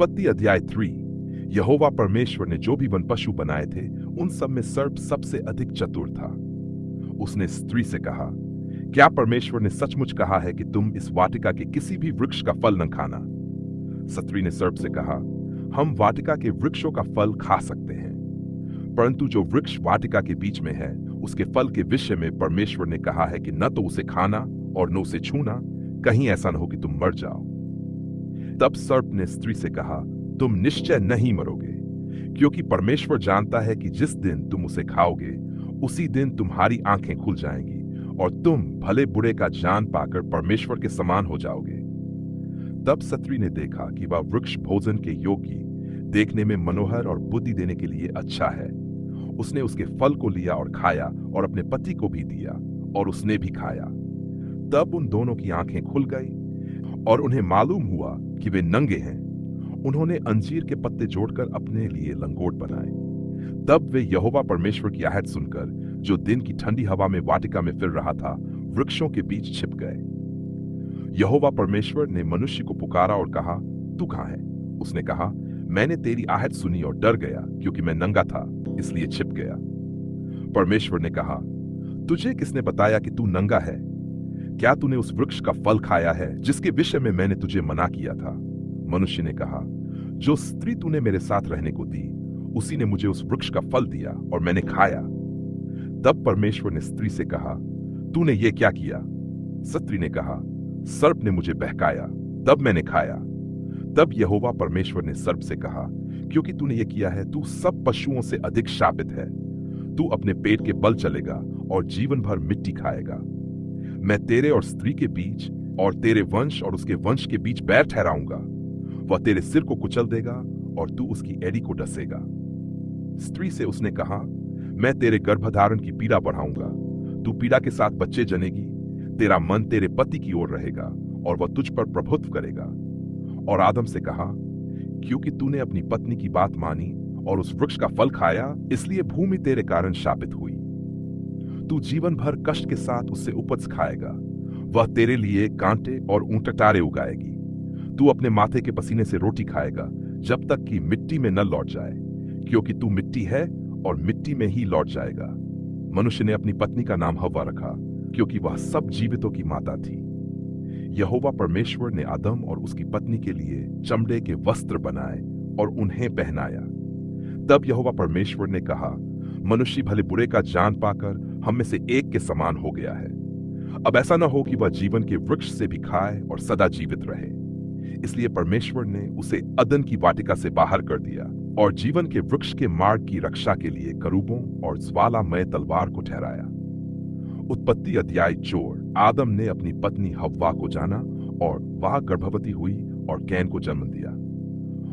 उत्पत्ति अध्याय 3। यहोवा परमेश्वर ने जो भी वन पशु बनाए थे उन सब में सर्प सबसे अधिक चतुर था। उसने स्त्री से कहा, क्या परमेश्वर ने सचमुच कहा है कि तुम इस वाटिका के किसी भी वृक्ष का फल न खाना? स्त्री ने सर्प से कहा, हम वाटिका के वृक्षों का फल खा सकते हैं, परंतु जो वृक्ष वाटिका के बीच में है उसके फल के विषय में परमेश्वर ने कहा है कि न तो उसे खाना और न उसे छूना, कहीं ऐसा न हो कि तुम मर जाओ। तब सर्प ने स्त्री से कहा, तुम निश्चय नहीं मरोगे, क्योंकि परमेश्वर जानता है कि जिस दिन तुम उसे खाओगे उसी दिन तुम्हारी आंखें खुल जाएंगी और तुम भले बुरे का जान पाकर परमेश्वर के समान हो जाओगे। तब स्त्री ने देखा कि वह वृक्ष भोजन के योग्य, देखने में मनोहर और बुद्धि देने के लिए अच्छा है। उसने उसके फल को लिया और खाया और अपने पति को भी दिया और उसने भी खाया। तब उन दोनों की आंखें खुल गई और उन्हें मालूम हुआ कि वे नंगे हैं। उन्होंने अंजीर के पत्ते जोड़कर अपने लिए लंगोट बनाए। तब वे यहोवा परमेश्वर की आहट सुनकर, जो दिन की ठंडी हवा में वाटिका में फिर रहा था, वृक्षों के बीच छिप गए। यहोवा परमेश्वर ने मनुष्य को पुकारा और कहा, तू कहाँ है? उसने कहा, मैंने तेरी आहट सुनी और डर गया, क्योंकि मैं नंगा था इसलिए छिप गया। परमेश्वर ने कहा, तुझे किसने बताया कि तू नंगा है? क्या तूने उस वृक्ष का फल खाया है जिसके विषय में मैंने तुझे मना किया था? मनुष्य ने कहा, जो स्त्री तूने मेरे साथ रहने को दी उसी ने मुझे उस वृक्ष का फल दिया और मैंने खाया। तब परमेश्वर ने स्त्री से कहा, तूने ये क्या किया? स्त्री ने कहा, सर्प ने मुझे बहकाया, तब मैंने खाया। तब यहोवा परमेश्वर ने सर्प से कहा, क्योंकि तूने ये किया है, तू सब पशुओं से अधिक शापित है। तू अपने पेट के बल चलेगा और जीवन भर मिट्टी खाएगा। मैं तेरे और स्त्री के बीच और तेरे वंश और उसके वंश के बीच बैर ठहराऊंगा। वह तेरे सिर को कुचल देगा और तू उसकी एड़ी को डसेगा। स्त्री से उसने कहा, मैं तेरे गर्भधारण की पीड़ा बढ़ाऊंगा। तू पीड़ा के साथ बच्चे जनेगी। तेरा मन तेरे पति की ओर रहेगा और वह तुझ पर प्रभुत्व करेगा। और आदम से कहा, क्योंकि तूने अपनी पत्नी की बात मानी और उस वृक्ष का फल खाया, इसलिए भूमि तेरे कारण शापित हुई। तू जीवन भर कष्ट के साथ उससे उपज खाएगा। वह तेरे लिए कांटे और ऊंटटारे उगाएगी। तू अपने माथे के पसीने से रोटी खाएगा जब तक कि मिट्टी में न लौट जाए, क्योंकि तू मिट्टी है और मिट्टी में ही लौट जाएगा। मनुष्य ने अपनी पत्नी का नाम हव्वा रखा, क्योंकि वह सब जीवितों की माता थी। यहोवा परमेश्वर ने आदम और उसकी पत्नी के लिए चमड़े के वस्त्र बनाए और उन्हें पहनाया। तब यहोवा परमेश्वर ने कहा, मनुष्य भले बुरे का जान पाकर हम में से एक के समान हो गया है। अब ऐसा न हो कि वह जीवन के वृक्ष से भी खाए और सदा जीवित रहे। इसलिए परमेश्वर ने उसे अदन की वाटिका से बाहर कर दिया और जीवन के वृक्ष के मार्ग की रक्षा के लिए करूबों और ज्वालामय तलवार को ठहराया। उत्पत्ति अध्याय 4। आदम ने अपनी पत्नी हव्वा को जाना और वह गर्भवती हुई और कैन को जन्म दिया।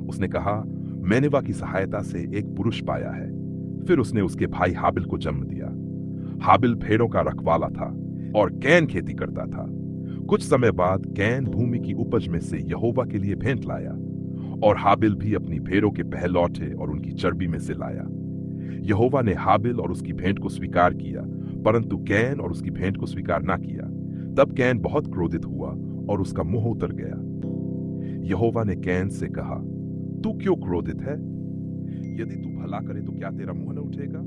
उसने कहा, मैंने वह की सहायता से एक पुरुष पाया है। फिर उसने उसके भाई हाबिल को जन्म दिया। हाबिल भेड़ों का रखवाला था और कैन खेती करता था। कुछ समय बाद कैन भूमि की उपज में से यहोवा के लिए भेंट लाया और हाबिल भी अपनी भेड़ों के पहलौठे और उनकी चर्बी में से लाया। यहोवा ने हाबिल और उसकी भेंट को स्वीकार किया, परंतु कैन और उसकी भेंट को स्वीकार ना किया। तब कैन बहुत क्रोधित हुआ और उसका मुंह उतर गया। यहोवा ने कैन से कहा, तू क्यों क्रोधित है? यदि तू भला करे तो क्या तेरा मुंह न उठेगा?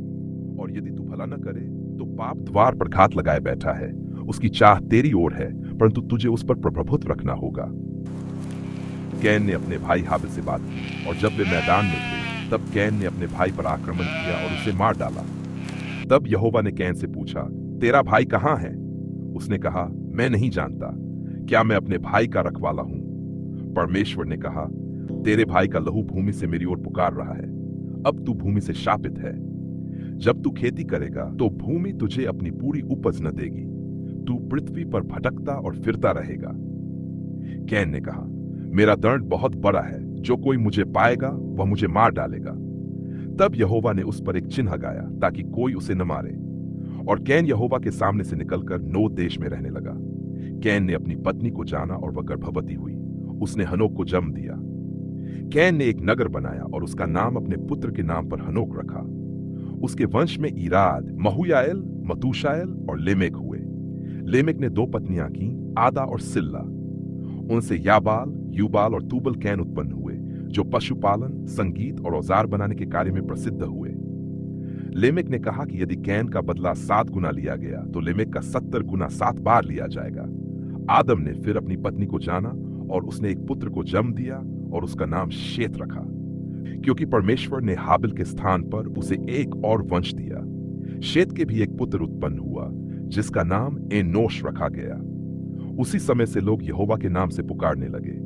और यदि तू भला न करे तो पाप द्वार पर घात लगाए बैठा है। उसकी चाह तेरी ओर है, परंतु तुझे उस पर प्रभुत्व रखना होगा। कैन ने अपने भाई हाबिल से बात की और जब वे मैदान में थे तब कैन ने अपने भाई पर आक्रमण किया और उसे मार डाला। तब यहोवा ने कैन से पूछा, तेरा भाई कहाँ है? उसने कहा, मैं नहीं जानता। क्या मैं अपने भाई का रखवाला हूं? परमेश्वर ने कहा, तेरे भाई का लहू भूमि से मेरी ओर पुकार रहा है। अब तू भूमि से शापित है। जब तू खेती करेगा तो भूमि तुझे अपनी पूरी उपज न देगी। तू पृथ्वी पर भटकता और फिरता रहेगा। कैन ने कहा, मेरा दंड बहुत बड़ा है, जो कोई मुझे पाएगा वह मुझे मार डालेगा। तब यहोवा ने उस पर एक चिन्ह गाया ताकि कोई उसे न मारे। और कैन यहोवा के सामने से निकलकर नोद देश में रहने लगा। कैन ने अपनी पत्नी को जाना और वह गर्भवती हुई। उसने हनोक को जन्म दिया। कैन ने एक नगर बनाया और उसका नाम अपने पुत्र के नाम पर हनोक रखा। उसके वंश में इराद, महुयाएल, मतूशाएल और लेमेक हुए। लेमेक ने 2 पत्नियां की, आदा और सिल्ला। उनसे याबाल, यूबाल और तूबल कैन उत्पन्न हुए, जो पशुपालन, संगीत और औजार बनाने के कार्य में प्रसिद्ध हुए। लेमेक ने कहा कि यदि कैन का बदला 7 गुना लिया गया तो लेमेक का 70 गुना 7 बार लिया जाएगा। आदम ने फिर अपनी पत्नी को जाना और उसने एक पुत्र को जन्म दिया और उसका नाम शेत रखा, क्योंकि परमेश्वर ने हाबिल के स्थान पर उसे एक और वंश दिया। शेत के भी एक पुत्र उत्पन्न हुआ जिसका नाम एनोश रखा गया। उसी समय से लोग यहोवा के नाम से पुकारने लगे।